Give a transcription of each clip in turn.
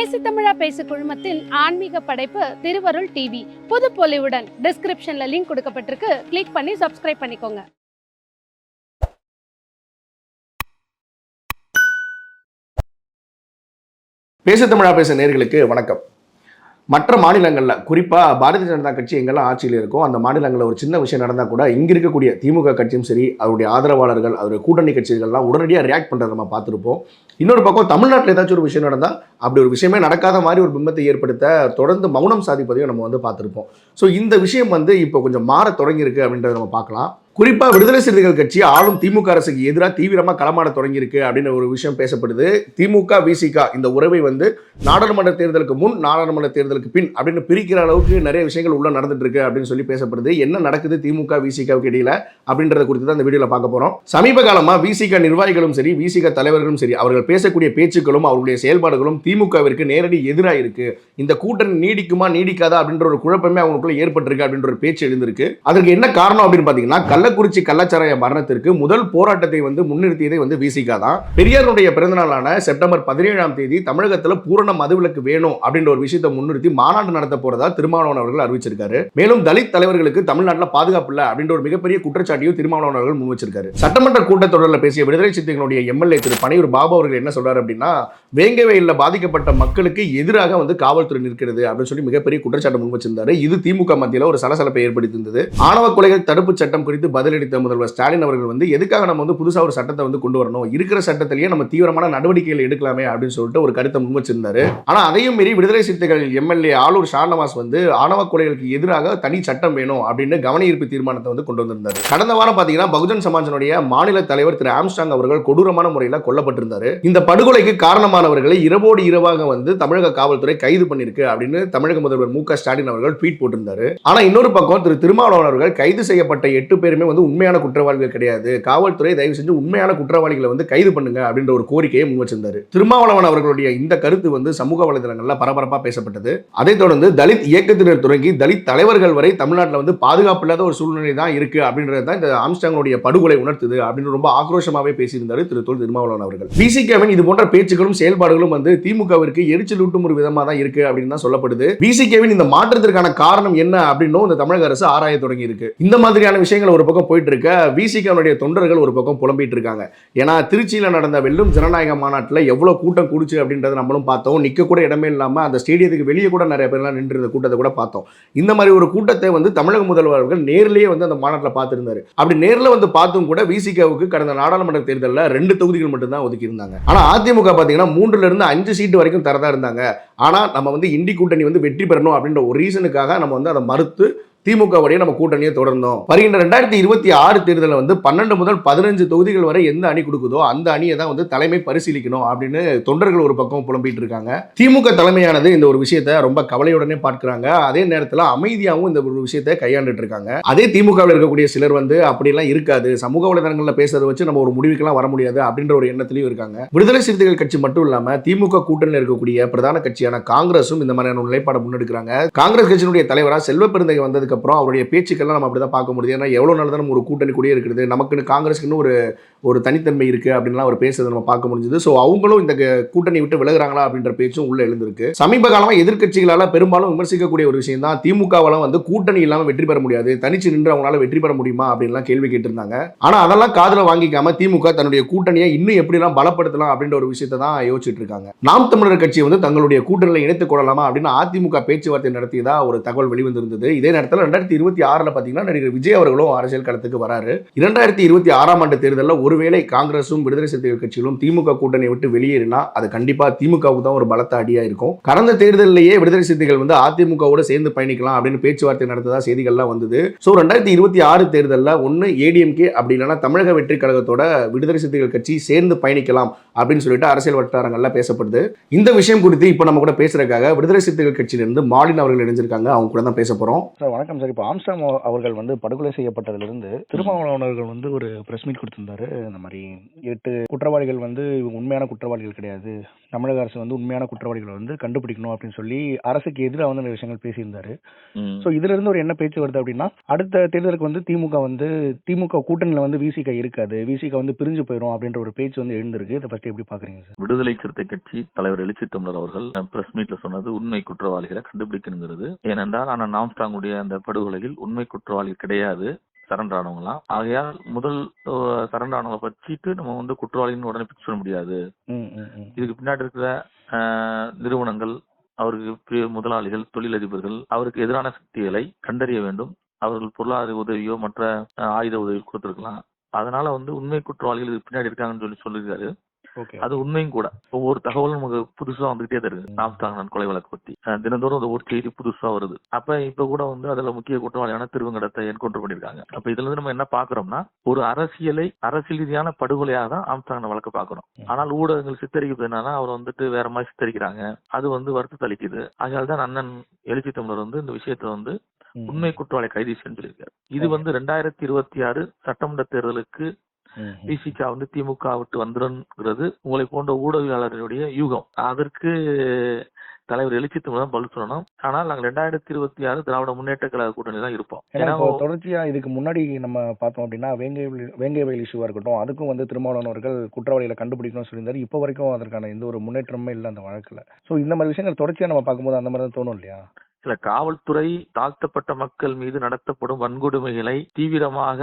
பேசு தமிழா பேசு குழுமத்தின் ஆன்மீக படைப்பு திருவருள் டிவி. புது பொலிவுடன் டிஸ்கிரிப்ஷன்ல லிங்க் கொடுக்கப்பட்டிருக்கு. கிளிக் பண்ணி சப்ஸ்கிரைப் பண்ணிக்கோங்க. பேசு தமிழா பேச நேயர்களுக்கு வணக்கம். மற்ற மாநிலங்களில் குறிப்பாக பாரதிய ஜனதா கட்சி எங்கெல்லாம் ஆட்சியில் இருக்கோ அந்த மாநிலங்களில் ஒரு சின்ன விஷயம் நடந்தால் கூட இங்கே இருக்கக்கூடிய திமுக கட்சியும் சரி, அவருடைய ஆதரவாளர்கள், அவருடைய கூட்டணி கட்சிகள்லாம் உடனடியாக ரியாக்ட் பண்ணுறதை நம்ம பார்த்துருப்போம். இன்னொரு பக்கம் தமிழ்நாட்டில் ஏதாச்சும் ஒரு விஷயம் நடந்தால் அப்படி ஒரு விஷயமே நடக்காத மாதிரி ஒரு பிம்பத்தை ஏற்படுத்த தொடர்ந்து மௌனம் சாதிப்பதையும் நம்ம பார்த்துருப்போம். ஸோ இந்த விஷயம் இப்போ கொஞ்சம் மாற தொடங்கியிருக்கு அப்படின்றத நம்ம பார்க்கலாம். குறிப்பாக விடுதலை சிறுத்தைகள் கட்சி ஆளும் திமுக அரசுக்கு எதிராக தீவிரமாக களமாட தொடங்கியிருக்கு அப்படின்னு ஒரு விஷயம் பேசப்படுது. திமுக விசிக இந்த உறவை நாடாளுமன்ற தேர்தலுக்கு முன், நாடாளுமன்ற தேர்தலுக்கு பின் அப்படின்னு பிரிக்கிற அளவுக்கு நிறைய விஷயங்கள் உள்ள நடந்துட்டு இருக்கு அப்படின்னு சொல்லி பேசப்படுது. என்ன நடக்குது திமுக விசிகாவுக்கு இடையில அப்படின்றத குறித்து தான் இந்த வீடியோல பார்க்க போறோம். சமீப காலமா விசிக நிர்வாகிகளும் சரி, விசிக தலைவர்களும் சரி, அவர்கள் பேசக்கூடிய பேச்சுக்களும் அவருடைய செயல்பாடுகளும் திமுகவிற்கு நேரடி எதிராக இருக்கு. இந்த கூட்டணி நீடிக்குமா நீடிக்காதா அப்படின்ற ஒரு குழப்பமே அவங்களுக்குள்ள ஏற்பட்டிருக்கு அப்படின்ற ஒரு பேச்சு எழுந்திருக்கு. அதற்கு என்ன காரணம் அப்படின்னு பாத்தீங்கன்னா, கள்ளக்குறிச்சி கள்ளச்சாராய மரணத்திற்கு முதல் போராட்டத்தை முன்னிறுத்தியதே விசிக தான். பெரியாருடைய பிறந்தநாளான செப்டம்பர் 17ஆம் தேதி தமிழகத்தில் பூரண மதுவிலக்கு வேணும் அப்படின்ற ஒரு விஷயத்தை முன்னிறுத்தி மாநாடு நடத்த போறதா திருமாவளவன் அவர்கள் அறிவிச்சிருக்காரு. மேலும் தலித் தலைவர்களுக்கு தமிழ்நாட்டில் பாதுகாப்பு இல்லை அப்படின்ற ஒரு மிகப்பெரிய குற்றச்சாட்டையும் திருமாவளவன் அவர்கள் முன் வச்சிருக்காரு. சட்டமன்ற கூட்டத்தொடரில் பேசிய விடுதலை சிறுத்தைகளுடைய எம்எல்ஏ திரு பனையூர் பாபு அவர்கள் என்ன சொல்றாரு அப்படின்னா, வேங்கவேலில் பாதிக்கப்பட்ட மக்களுக்கு எதிராக காவல்துறை நிற்கிறது அப்படின்னு சொல்லி மிகப்பெரிய குற்றச்சாட்டு முன் வச்சிருந்தாரு. இது திமுக மத்தியில் ஒரு சலசலப்பை ஏற்படுத்தியிருந்தது. ஆணவ கொலைகள் தடுப்பு சட்டம் குறித்து பதிலளித்த முதல்வர் ஸ்டாலின் அவர்கள் எதுக்காக நம்ம புதுசா ஒரு சட்டத்தை கொண்டு வரணும், இருக்கிற சட்டத்திலேயே நம்ம தீவிரமான நடவடிக்கைகள் எடுக்கலாமே அப்படின்னு சொல்லிட்டு ஒரு கருத்தை முன் வச்சிருந்தாரு. ஆனா அதையும் மீறி விடுதலை சிறுத்தைகள் எம்எல்ஏ ஆளூர் ஷானவாஸ் ஆணவ கொலைகளுக்கு எதிராக தனி சட்டம் வேணும் அப்படின்னு கவன ஈர்ப்பு தீர்மானத்தை கொண்டு வந்திருந்தாரு. கடந்த வாரம் பாத்தீங்கன்னா பகுஜன் சமாஜனுடைய மாநில தலைவர் திரு ஆம்ஸ்டாங் அவர்கள் கொடூரமான முறையில் கொல்லப்பட்டிருந்தாரு. இந்த படுகொலைக்கு காரணமானவர்களை இரவோடு இரவாக தமிழக காவல்துறை கைது பண்ணிருக்கு அப்படின்னு தமிழக முதல்வர் மு க ஸ்டாலின் அவர்கள் ட்வீட் போட்டிருந்தாரு. ஆனா இன்னொரு பக்கம் திரு திருமாவளவன் அவர்கள் கைது செய்யப்பட்ட 8 பேருமே உண்மையான குற்றவாளிகள் கிடையாது, காவல்துறை தயவு செஞ்சு உண்மையான குற்றவாளிகளை கைது பண்ணுங்க அப்படின்ற ஒரு கோரிக்கையை முன் வச்சிருந்தாரு. திருமாவளவன் அவர்களுடைய இந்த கருத்து சமூக வலைதளங்கள்ல பரபரப்பா பேசப்பட்டது. அதைத் தொடர்ந்து தலித் இயக்கத்தினர் தொடங்கி தலித் தலைவர்கள் வரை தமிழ்நாட்டில் பாதுகாப்பு இல்லாத ஒரு சூழ்நிலை தான் இருக்கு அப்படின்றது தான் இந்த ஆம்ஸ்டாங்குடைய படுகொலை உணர்த்துது அப்படின்னு ரொம்ப ஆக்ரோஷமாவே பேசியிருந்தாரு திரு திருமாவளவன் அவர்கள். விசிகவின் இது போன்ற பேச்சுக்களும் செயல்பாடுகளும் திமுகவிற்கு எரிச்சலூட்டும் ஒரு விதமா தான் இருக்கு அப்படின்னு தான் சொல்லப்படுது. விசிகவின் இந்த மாற்றத்திற்கான காரணம் என்ன அப்படின்னு இந்த தமிழக அரசு ஆராய தொடங்கி இருக்கு. இந்த மாதிரியான விஷயங்கள் ஒரு பக்கம் போயிட்டு இருக்க, விசிகனுடைய தொண்டர்கள் ஒரு பக்கம் புலம்பிட்டு இருக்காங்க. ஏன்னா திருச்சியில் நடந்த வெல்லும் ஜனநாயக மாநாட்டில் எவ்வளவு கூட்டம் கூடுச்சு அப்படின்றத நம்மளும் பார்த்தோம். நிக்க கூட இடமே இல்லாம அந்த ஸ்டேடியத்துக்கு வெளியே கூட நிறைய பேர்லாம் நின்று இந்த கூட்டத்தை கூட பார்த்தோம். இந்த மாதிரி ஒரு கூட்டத்தை தமிழக முதல்வர்கள் நேரிலேயே அந்த மாநாட்டில் பார்த்திருந்தாரு. அப்படி நேரில் பார்த்தும் கூட விசிகவுக்கு கடந்த நாடாளுமன்ற தேர்தலில் 2 தொகுதிகள் மட்டும் தான் ஒதுக்கி இருந்தாங்க. ஆனா அதிமுக பாத்தீங்கன்னா 3 இருந்து 5 சீட்டு வரைக்கும் தரதா இருந்தாங்க. ஆனா நம்ம இண்டி கூட்டணி வெற்றி பெறணும் அப்படின்ற ஒரு ரீசனுக்காக நம்ம அதை மறுத்து திமுக வரையும் நம்ம கூட்டணியை தொடர்ந்தோம். வருகின்ற 2026 தேர்தலில் 12 முதல் 15 தொகுதிகள் வரை எந்த அணி கொடுக்குதோ அந்த அணியை தான் தலைமை பரிசீலிக்கணும் அப்படின்னு தொண்டர்கள் ஒரு பக்கம் புலம்பிட்டு இருக்காங்க. திமுக தலைமையானது இந்த ஒரு விஷயத்தை ரொம்ப கவலையுடனே பார்க்கிறாங்க. அதே நேரத்தில் அமைதியாகவும் இந்த ஒரு விஷயத்தை கையாண்டுட்டு இருக்காங்க. அதே திமுகவில் இருக்கக்கூடிய சிலர் அப்படிலாம் இருக்காது, சமூக வலைதளங்களில் பேசுறதை வச்சு நம்ம ஒரு முடிவுக்கெல்லாம் வர முடியாது அப்படின்ற ஒரு எண்ணத்திலையும் இருக்காங்க. விடுதலை சிறுத்தைகள் கட்சி மட்டும் இல்லாம திமுக கூட்டணியில் இருக்கக்கூடிய பிரதான கட்சியான காங்கிரசும் இந்த மாதிரியான நிலைப்பாடு முன்னெடுக்கிறாங்க. காங்கிரஸ் கட்சியினுடைய தலைவராக செல்வ பெருந்தகை வந்ததுக்கு அப்புறம் அவருடைய பேச்சுக்கெல்லாம் நம்ம அப்படிதான் பார்க்க முடியுது. ஏன்னா எவ்வளவு நாள் தான் நம்ம ஒரு கூட்டணி கூடிய இருக்கிறது, நமக்குன்னு காங்கிரஸ்க்குன்னு ஒரு தனித்தன்மை இருக்கு அப்படின்லாம் அவர் பேசுறதை நம்ம பார்க்க முடிஞ்சது. ஸோ அவங்களும் இந்த கூட்டணி விட்டு விலகுறாங்களா அப்படின்ற பேச்சும் உள்ள எழுந்திருக்கு. சமீப காலமாக எதிர்க்கட்சிகளால் பெரும்பாலும் விமர்சிக்கக்கூடிய ஒரு விஷயம் தான் திமுகவால் கூட்டணி இல்லாமல் வெற்றி பெற முடியாது, தனிச்சு நின்று அவங்களால வெற்றி பெற முடியுமா அப்படின்லாம் கேள்வி கேட்டிருந்தாங்க. ஆனா அதெல்லாம் காதுல வாங்கிக்காம திமுக தன்னுடைய கூட்டணியை இன்னும் எப்படிலாம் பலப்படுத்தலாம் அப்படின்ற ஒரு விஷயத்தை தான் யோசிச்சுட்டு இருக்காங்க. நாம் தமிழர் கட்சி தங்களுடைய கூட்டணியில் இணைத்துக் கொள்ளலாமா அப்படின்னு அதிமுக பேச்சுவார்த்தை நடத்தியதா ஒரு தகவல் வெளிவந்திருந்தது. இதே நேரத்தில் 2026 பாத்தீங்கன்னா நடிகர் விஜய் அவர்களும் அரசியல் களத்துக்கு வராரு. 2026ஆம் ஆண்டு தேர்தலில் ஒருவேளை காங்கிரசும் விடுதலை சிறுத்தைகள் கட்சிகளும் திமுக கூட்டணியை விட்டு வெளியேறினா அது கண்டிப்பா திமுகவுக்கு தான் ஒரு பலத்த அடியா இருக்கும். கடந்த தேர்தலிலேயே விடுதலை சிறுத்தைகள் அதிமுகவோட சேர்ந்து பயணிக்கலாம் அப்படின்னு பேச்சுவார்த்தை நடத்ததா செய்திகள்லாம் வந்தது. ஸோ 2026 தேர்தலில் ஒன்று ஏடிஎம்கே அப்படி இல்லைன்னா தமிழக வெற்றி கழகத்தோட விடுதலை சிறுத்தைகள் கட்சி சேர்ந்து பயணிக்கலாம் அப்படின்னு சொல்லிட்டு அரசியல் வட்டாரங்கள்ல பேசப்படுது. இந்த விஷயம் குறித்து இப்போ நம்ம கூட பேசுறதுக்காக விடுதலை சிறுத்தைகள் கட்சியிலிருந்து மாலின் அவர்கள் இணைஞ்சிருக்காங்க. அவங்க கூட தான் பேச போறோம். சார் வணக்கம். வணக்கம் சார். இப்போ ஆம்ஸ்டாங் அவர்கள் வந்து படுகொலை செய்யப்பட்டதிலிருந்து திருமாவளவன் அவர்கள் வந்து ஒரு பிரஸ் மீட் கொடுத்திருந்தாரு. இந்த மாதிரி 8 குற்றவாளிகள் வந்து இவங்க உண்மையான குற்றவாளிகள் கிடையாது, தமிழக அரசு வந்து உண்மையான குற்றவாளிகளை வந்து கண்டுபிடிக்கணும் அப்படின்னு சொல்லி அரசுக்கு எதிராக வந்து அந்த விஷயங்கள் பேசியிருந்தாரு. ஸோ இதுல இருந்து ஒரு என்ன பேச்சு வருது அப்படின்னா, அடுத்த தேர்தலுக்கு வந்து திமுக கூட்டணியில வந்து விசிக இருக்காது, விசிக வந்து பிரிஞ்சு போயிடும் அப்படின்ற ஒரு பேச்சு வந்து எழுந்திருக்கு. இதை பத்தி எப்படி பாக்குறீங்க சார்? விடுதலை சிறுத்தை கட்சி தலைவர் எழுச்சி தமிழர் அவர்கள் பிரஸ் மீட்ல சொன்னது உண்மை குற்றவாளிகளை கண்டுபிடிக்கணுங்கிறது. ஏனென்றால் ஆனால் ஆம்ஸ்டாங்குடைய அந்த படுகொலையில் உண்மை குற்றவாளி கிடையாது, சரண்டர் ஆனவங்களாம். ஆகையால் முதல் சரண்டர் ஆனவங்களை பற்றிட்டு நம்ம வந்து குற்றவாளின்னு உடனே பிக்ஸ் பண்ண முடியாது. இதுக்கு பின்னாடி இருக்கிற நிறுவனங்கள், அவருக்கு முதலாளிகள், தொழிலதிபர்கள், அவருக்கு எதிரான சக்திகளை கண்டறிய வேண்டும். அவர்கள் பொருளாதார உதவியோ மற்ற ஆயுத உதவி கொடுத்திருக்கலாம். அதனால வந்து உண்மை குற்றவாளிகள் இதுக்கு பின்னாடி இருக்காங்கன்னு சொல்லியிருக்காரு. அது உண்மையும் கூட. ஒவ்வொரு தகவலும் நமக்கு புதுசா வந்துகிட்டே தான் இருக்கு. ஆம்ஸ்டாங் கொலை வழக்கு பத்தி தினந்தோறும் ஒரு செய்தி புதுசா வருது. அப்ப இப்ப கூட வந்து அதுல முக்கிய குற்றவாளியான திருவங்கடத்தை என்கவுண்டர் பண்ணிருக்காங்க. அப்ப இதுல இருந்து நம்ம என்ன பாக்குறோம்னா, ஒரு அரசியல் ரீதியான படுகொலையாக தான் ஆம்ஸ்டாங் வழக்கு பாக்குறோம். ஆனால் ஊடகங்கள் சித்தரிக்கிறது என்னன்னா, அவர் வந்துட்டு வேற மாதிரி சித்தரிக்கிறாங்க. அது வந்து வருத்தத்தை அளிக்குது. அதனால்தான் அண்ணன் எழுச்சி தமிழர் வந்து இந்த விஷயத்த வந்து உண்மை குற்றவாளி கைது செஞ்சிருக்காரு. இது வந்து 2026 சட்டமன்ற தேர்தலுக்கு விசிக வந்து திமுக விட்டு வந்துருங்கிறது உங்களை போன்ற ஊடகவியலாளர்களுடைய யூகம். அதற்கு தலைவர் எழுச்சி தமிழ் பதில் சொல்லணும். ஆனால் நாங்கள் 2026 திராவிட முன்னேற்ற கழக கூட்டணி தான் இருப்போம். ஏன்னா தொடர்ச்சியா இதுக்கு முன்னாடி நம்ம பார்த்தோம் அப்படின்னா, வேங்கை வயல் இஷ்யூவா இருக்கட்டும், அதுக்கும் வந்து திருமாவளவன் அவர்கள் குற்றவாளிகளை கண்டுபிடிக்கணும்னு சொல்லியிருந்தாரு. இப்போ வரைக்கும் அதற்கான எந்த ஒரு முன்னேற்றமே இல்லை அந்த வழக்குல. ஸோ இந்த மாதிரி விஷயங்கள் தொடர்ச்சியா நம்ம பார்க்கும்போது அந்த மாதிரி தான் தோணும் இல்லையா? சில காவல்துறை தாழ்த்தப்பட்ட மக்கள் மீது நடத்தப்படும் வன்கொடுமைகளை தீவிரமாக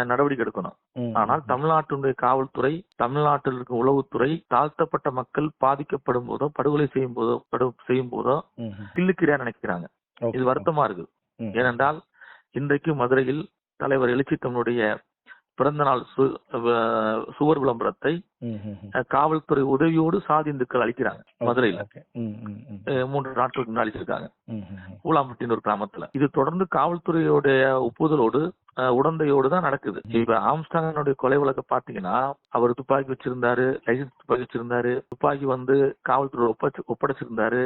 நடவடிக்கை எடுக்கணும். ஆனால் தமிழ்நாட்டினுடைய காவல்துறை, தமிழ்நாட்டில் இருக்கும் உளவுத்துறை தாழ்த்தப்பட்ட மக்கள் பாதிக்கப்படும் போதோ, படுகொலை செய்யும் போதோ கில்லுக்கிறியா நினைக்கிறாங்க. இது வருத்தமா இருக்கு. ஏனென்றால் இன்றைக்கு மதுரையில் தலைவர் எழுச்சி தமிழுடைய பிறந்த நாள் சுவர் விளம்பரத்தை காவல்துறை உதவியோடு சாதி இந்துக்கள் அளிக்கிறாங்க. மதுரையில 3 நாட்களுக்கு முன்னாடி அளிச்சிருக்காங்க, பூலாம்பட்டின்னு ஒரு கிராமத்துல. இது தொடர்ந்து காவல்துறையோடைய ஒப்புதலோடு உடந்தையோடு தான் நடக்குது. இப்ப ஆம்ஸ்டாங்கனுடைய கொலை வழக்க பாத்தீங்கன்னா, அவர் துப்பாக்கி வச்சிருந்தாரு, லைசன்ஸ் துப்பாக்கி வச்சிருந்தாரு, துப்பாக்கி வந்து காவல்துறை ஒப்படைச்சிருந்தாரு,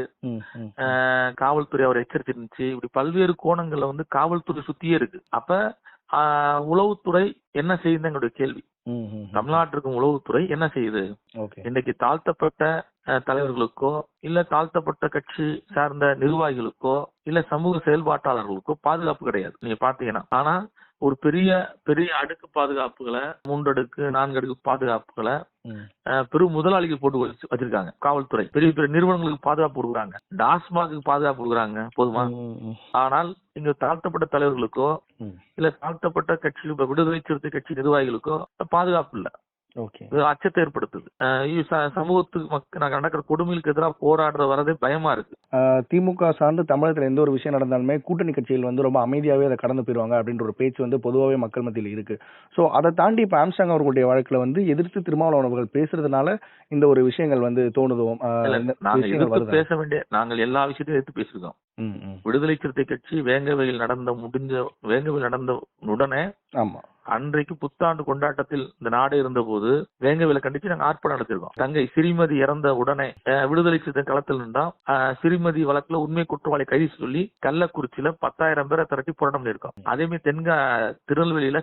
காவல்துறை அவர் எச்சரிச்சிருந்துச்சு. இப்படி பல்வேறு கோணங்கள்ல வந்து காவல்துறை சுத்தியே இருக்கு. அப்ப உளவுத்துறை என்ன செய்யுது எங்களுடைய கேள்வி. தமிழ்நாட்டிற்கும் உளவுத்துறை என்ன செய்யுது? இன்னைக்கு தாழ்த்தப்பட்ட தலைவர்களுக்கோ, இல்ல தாழ்த்தப்பட்ட கட்சி சார்ந்த நிர்வாகிகளுக்கோ, இல்ல சமூக செயல்பாட்டாளர்களுக்கோ பாதுகாப்பு கிடையாது நீங்க பாத்தீங்கன்னா. ஆனா ஒரு பெரிய அடுக்கு பாதுகாப்புகளை, 3 அடுக்கு 4 அடுக்கு பாதுகாப்புகளை பெரும் முதலாளிகள் போட்டு வச்சிருக்காங்க. காவல்துறை பெரிய நிறுவனங்களுக்கு பாதுகாப்பு கொடுக்குறாங்க, டாஸ்மாக்கு பாதுகாப்பு கொடுக்குறாங்க, போதுமா? ஆனால் இங்க தாழ்த்தப்பட்ட தலைவர்களுக்கோ இல்ல தாழ்த்தப்பட்ட கட்சி, விடுதலை சிறுத்தை கட்சி நிர்வாகிகளுக்கோ பாதுகாப்பு இல்ல. அச்சத்தை ஏற்படுத்துது. சமூகத்துக்கு நடக்கிற கொடுமைகளுக்கு எதிராக போராடுற வரதே பயமா இருக்கு. திமுக சார்ந்து தமிழகத்துல எந்த ஒரு விஷயம் நடந்தாலுமே கூட்டணி கட்சிகள் வந்து ரொம்ப அமைதியாவே அதை கடந்து போயிருவாங்க அப்படின்ற ஒரு பேச்சு வந்து பொதுவாகவே மக்கள் மத்தியில் இருக்கு. சோ அதை தாண்டி இப்ப ஆம்ஸ்டாங் அவர்களுடைய வழக்குல வந்து எதிர்த்து திருமாவளவன் அவர்கள் பேசுறதுனால இந்த ஒரு விஷயங்கள் வந்து தோணுதும். பேச வேண்டிய நாங்கள் எல்லா விஷயத்தையும் எடுத்து பேசிருக்கோம். விடுதலை சிறுத்தை கட்சி வேங்கவையில் நடந்த உடனே அன்றைக்கு புத்தாண்டு கொண்டாட்டத்தில் இந்த நாடு இருந்த போது வேங்கவேல கண்டிச்சு நாங்க ஆர்ப்பாட்டம் நடத்திருக்கோம். தங்கை ஸ்ரீமதி இறந்த உடனே விடுதலை சிறுத்தை களத்தில் நின்றா ஸ்ரீமதி வழக்குல உண்மை குற்றவாளி கைது சொல்லி கள்ளக்குறிச்சியில 10,000 பேரை திரட்டி போராட்டம் பண்ணிருக்கோம். அதே மாதிரி திருநெல்வேலியில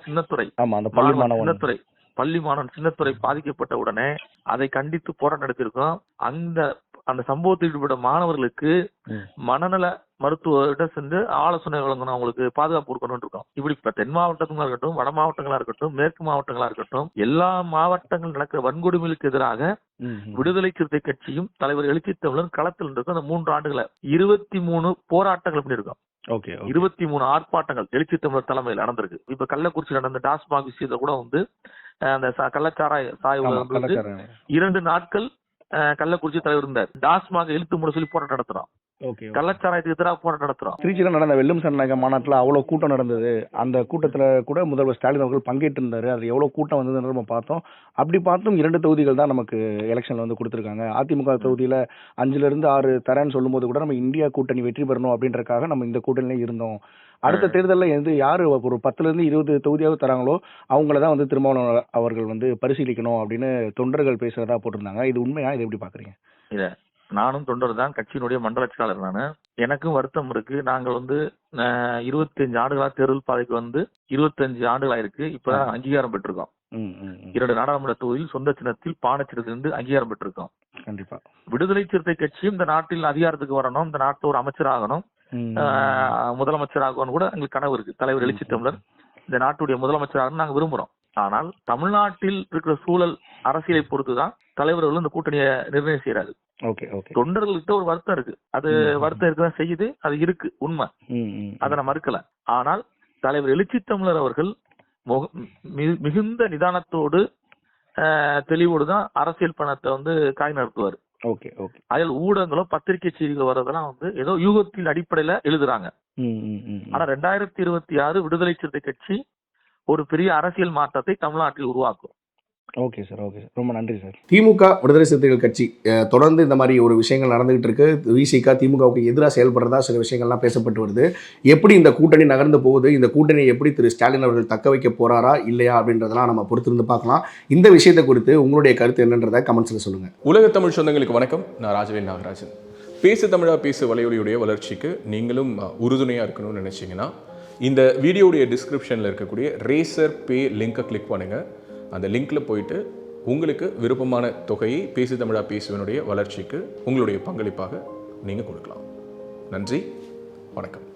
பள்ளி மாணவன் சின்னத்துறை பாதிக்கப்பட்ட உடனே அதை கண்டித்து போராட்டம் நடத்திருக்கோம். அந்த சம்பவத்தில் ஈடுபட்ட மாணவர்களுக்கு மனநல மருத்துவர்கிட்ட சென்று ஆலோசனை வழங்கணும், அவங்களுக்கு பாதுகாப்பு கொடுக்கணும் இருக்கோம். இப்படி தென் மாவட்டங்களா இருக்கட்டும், வட மாவட்டங்களா இருக்கட்டும், மேற்கு மாவட்டங்களா இருக்கட்டும், எல்லா மாவட்டங்கள் நடக்கிற வன்கொடுமைகளுக்கு எதிராக விடுதலை சிறுத்தை கட்சியும் தலைவர் எழுச்சி தமிழரும் களத்தில் இருக்கும். அந்த 3 ஆண்டுகளை 23 போராட்டங்கள் பண்ணிருக்கோம். 23 ஆர்ப்பாட்டங்கள் எழுச்சி தமிழர் தலைமையில் நடந்திருக்கு. இப்ப கள்ளக்குறிச்சி நடந்த டாஸ்மாக் விஷயத்த கூட வந்து அந்த கள்ளச்சாராய சாய்வு 2 நாட்கள் கள்ளக்குறிச்சி தலைவர் இருந்தார். டாஸ்மாக இழுத்து மூட சொல்லி போராட்டம் நடத்துறோம். கள்ளச்சாராயத்துக்கு எதிராக போராட்டம் நடத்துறோம். திருச்சியில நடந்த வெல்லும் சனநாயக மாநாட்டுல அவ்வளவு கூட்டம் நடந்தது. அந்த கூட்டத்துல கூட முதல்வர் ஸ்டாலின் அவர்கள் பங்கேற்று இருந்தாரு. அது எவ்வளவு கூட்டம் வந்தது நம்ம பார்த்தோம். அப்படி பார்த்தும் 2 தொகுதிகள் தான் நமக்கு எலெக்ஷன்ல வந்து கொடுத்திருக்காங்க. அதிமுக தொகுதியில 5-6 தரேன்னு சொல்லும் போது கூட நம்ம இந்தியா கூட்டணி வெற்றி பெறணும் அப்படின்றக்காக நம்ம இந்த கூட்டணியில இருந்தோம். அடுத்த தேர்தலில் யாரு ஒரு 10-20 தொகுதியாவது தராங்களோ அவங்களதான் வந்து திருமாவளவன் அவர்கள் வந்து பரிசீலிக்கணும் அப்படின்னு தொண்டர்கள் பேசுறதா போட்டிருந்தாங்க. இது உண்மையா? இதை எப்படி பாக்குறீங்க? இல்ல நானும் தொண்டர் தான், கட்சியினுடைய மண்டல செயலாளர் நானு. எனக்கும் வருத்தம் இருக்கு. நாங்கள் 25 ஆண்டுகளா தேர்தல் பாதைக்கு 25 ஆண்டுகள் ஆயிருக்கு. இப்பதான் அங்கீகாரம் பெற்றிருக்கோம். 2 நாடாளுமன்ற தொகுதியில் சொந்த சின்னத்தில் பானை சின்னத்திலிருந்து அங்கீகாரம் பெற்றிருக்கோம். கண்டிப்பா விடுதலை சிறுத்தை கட்சியும் இந்த நாட்டில் அதிகாரத்துக்கு வரணும், இந்த நாட்டில் ஒரு அமைச்சராகணும், முதலமைச்சராகணும் கூட எங்களுக்கு கனவு இருக்கு. தலைவர் எழுச்சி தமிழர் இந்த நாட்டுடைய முதலமைச்சராகணும் நாங்க விரும்புறோம். ஆனால் தமிழ்நாட்டில் இருக்கிற சூழல் அரசியலை பொறுத்துதான் தலைவர்கள் இந்த கூட்டணியை நிர்ணயம் செய்யறாரு. தொண்டர்கள்கிட்ட ஒரு வருத்தம் இருக்கு, அது வருத்தம் இருக்குதான் செய்யுது, அது இருக்கு உண்மை, அதை நான் மறுக்கல. ஆனால் தலைவர் எழுச்சி தமிழர் அவர்கள் மிகுந்த நிதானத்தோடு தெளிவோடு தான் அரசியல் பணத்தை காய் நடத்துவார். அதில் ஊடகங்களோ பத்திரிகை செய்திகள் வர்றதெல்லாம் ஏதோ யூகத்தின் அடிப்படையில எழுதுறாங்க. ஆனா 2026 விடுதலை சிறுத்தை கட்சி ஒரு பெரிய அரசியல் மாற்றத்தை தமிழ்நாட்டில் உருவாக்கும். ஓகே சார், ஓகே சார், ரொம்ப நன்றி சார். திமுக விடுதலை சிறுத்தைகள் கட்சி தொடர்ந்து இந்த மாதிரி ஒரு விஷயங்கள் நடந்துகிட்டு இருக்கு. விசிக திமுகவுக்கு எதிராக செயல்படுறதா சில விஷயங்கள்லாம் பேசப்பட்டு வருது. எப்படி இந்த கூட்டணி நகர்ந்து போகுது, இந்த கூட்டணியை எப்படி திரு ஸ்டாலின் அவர்கள் தக்க வைக்க போறாரா இல்லையா அப்படின்றதெல்லாம் நம்ம பொறுத்திருந்து பார்க்கலாம். இந்த விஷயத்தை குறித்து உங்களுடைய கருத்து என்னன்றதை கமெண்ட்ஸ்ல சொல்லுங்க. உலக தமிழ் சொந்தங்களுக்கு வணக்கம். நான் ராஜவேல் நாகராஜன். பேசு தமிழா பேசு வலையொலியுடைய வளர்ச்சிக்கு நீங்களும் உறுதுணையாக இருக்கணும்னு நினச்சிங்கன்னா இந்த வீடியோடைய டிஸ்கிரிப்ஷனில் இருக்கக்கூடிய ரேசர் பே லிங்கை கிளிக் பண்ணுங்கள். அந்த லிங்க்கில் போயிட்டு உங்களுக்கு விருப்பமான தொகையை பேசு தமிழா பேசுவனுடைய வளர்ச்சிக்கு உங்களுடைய பங்களிப்பாக நீங்கள் கொடுக்கலாம். நன்றி, வணக்கம்.